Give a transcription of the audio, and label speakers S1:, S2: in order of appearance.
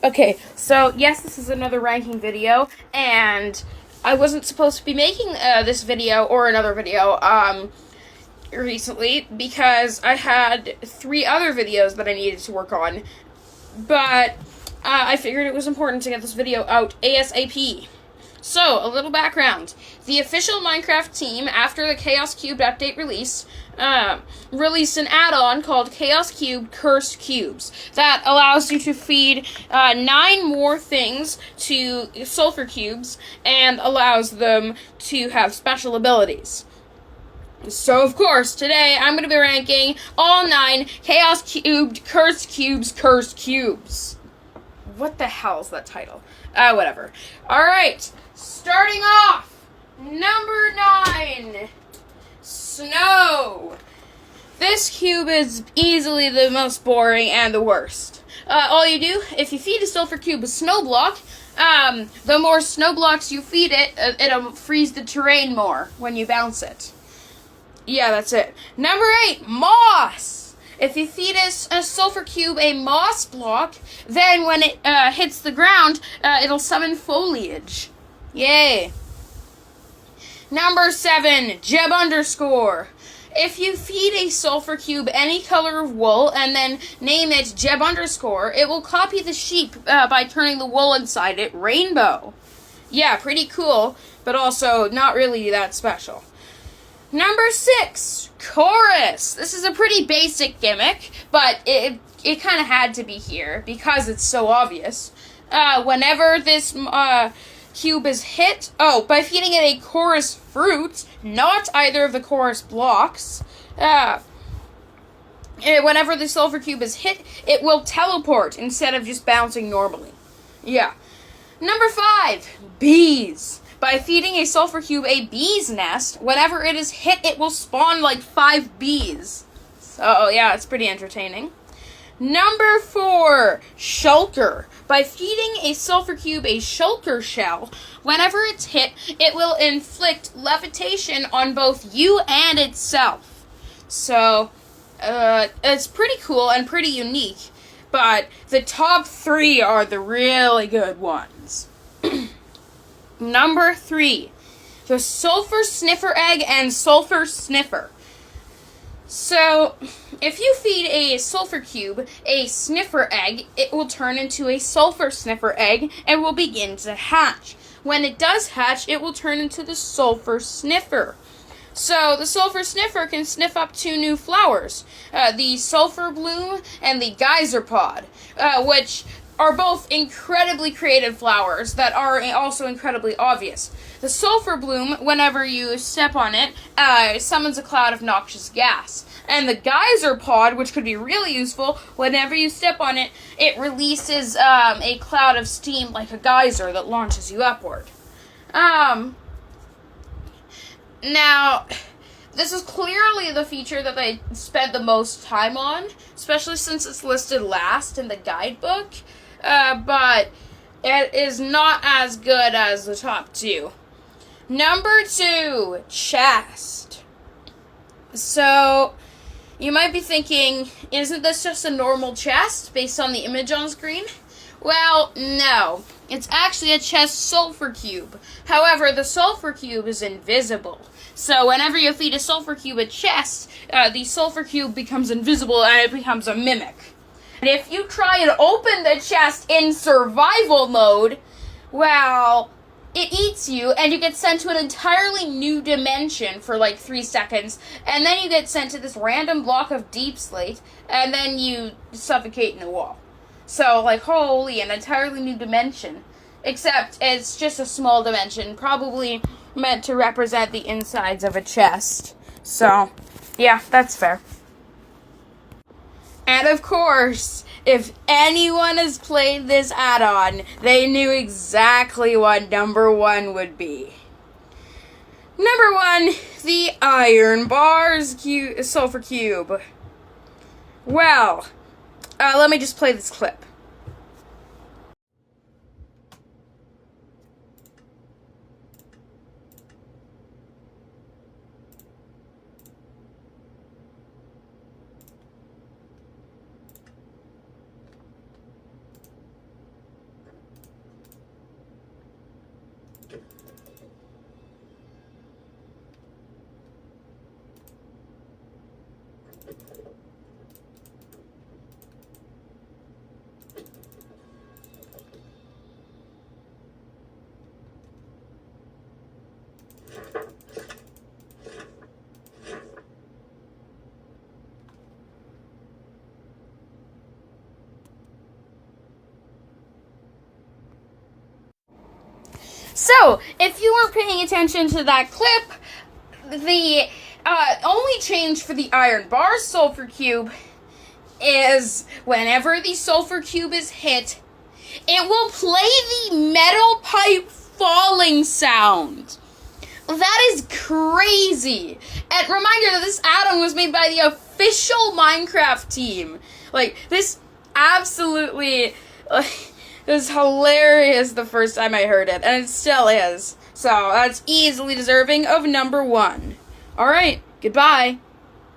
S1: Okay, so yes, this is another ranking video, and I wasn't supposed to be making this video or another video recently because I had 3 other videos that I needed to work on, but I figured it was important to get this video out ASAP. So, a little background. The official Minecraft team, after the Chaos Cubed update release, released an add-on called Chaos Cube Cursed Cubes that allows you to feed 9 more things to sulfur cubes and allows them to have special abilities. So, of course, today I'm going to be ranking all 9 Chaos Cubed Cursed Cubes. What the hell is that title? Whatever. Alright, starting off, number 9, Snow. This cube is easily the most boring and the worst. All you do, if you feed a sulfur cube a snow block, the more snow blocks you feed it, it'll freeze the terrain more when you bounce it. Yeah, that's it. Number 8, Moss. If you feed a sulfur cube a moss block, then when it hits the ground, it'll summon foliage. Yay. Number 7, Jeb underscore. If you feed a sulfur cube any color of wool and then name it Jeb underscore, it will copy the sheep by turning the wool inside it rainbow. Yeah, pretty cool, but also not really that special. Number 6, Chorus. This is a pretty basic gimmick, but it kind of had to be here because it's so obvious. Whenever this cube is hit, by feeding it a chorus fruit, not either of the chorus blocks, whenever the sulfur cube is hit, it will teleport instead of just bouncing normally. Yeah. Number 5, Bees. By feeding a sulfur cube a bee's nest, whenever it is hit, it will spawn like 5 bees. So, yeah, it's pretty entertaining. Number 4, Shulker. By feeding a sulfur cube a shulker shell, whenever it's hit, it will inflict levitation on both you and itself. So, it's pretty cool and pretty unique, but the top 3 are the really good ones. Number 3, the Sulfur Sniffer Egg and Sulfur Sniffer. So, if you feed a sulfur cube a sniffer egg, it will turn into a sulfur sniffer egg and will begin to hatch. When it does hatch, it will turn into the sulfur sniffer. So, the sulfur sniffer can sniff up 2 new flowers, the sulfur bloom and the geyser pod, which are both incredibly creative flowers that are also incredibly obvious. The sulfur bloom, whenever you step on it, summons a cloud of noxious gas. And the geyser pod, which could be really useful, whenever you step on it, it releases a cloud of steam like a geyser that launches you upward. Now, this is clearly the feature that they spent the most time on, especially since it's listed last in the guidebook. But it is not as good as the top 2. Number 2, Chest. So, you might be thinking, isn't this just a normal chest based on the image on screen? Well, no. It's actually a chest sulfur cube. However, the sulfur cube is invisible. So whenever you feed a sulfur cube a chest, the sulfur cube becomes invisible and it becomes a mimic. And if you try and open the chest in survival mode, well, it eats you, and you get sent to an entirely new dimension for like 3 seconds, and then you get sent to this random block of deep slate, and then you suffocate in a wall. So, like, holy, an entirely new dimension. Except it's just a small dimension, probably meant to represent the insides of a chest. So, yeah, that's fair. And of course, if anyone has played this add-on, they knew exactly what number 1 would be. Number 1, the Iron Bars Sulfur Cube. Well, let me just play this clip. So, if you weren't paying attention to that clip, the only change for the Iron Bar Sulfur Cube is whenever the Sulfur Cube is hit, it will play the metal pipe falling sound. That is crazy. And reminder that this add-on was made by the official Minecraft team. Like, this absolutely... it was hilarious the first time I heard it, and it still is. So, that's easily deserving of number 1. Alright, goodbye.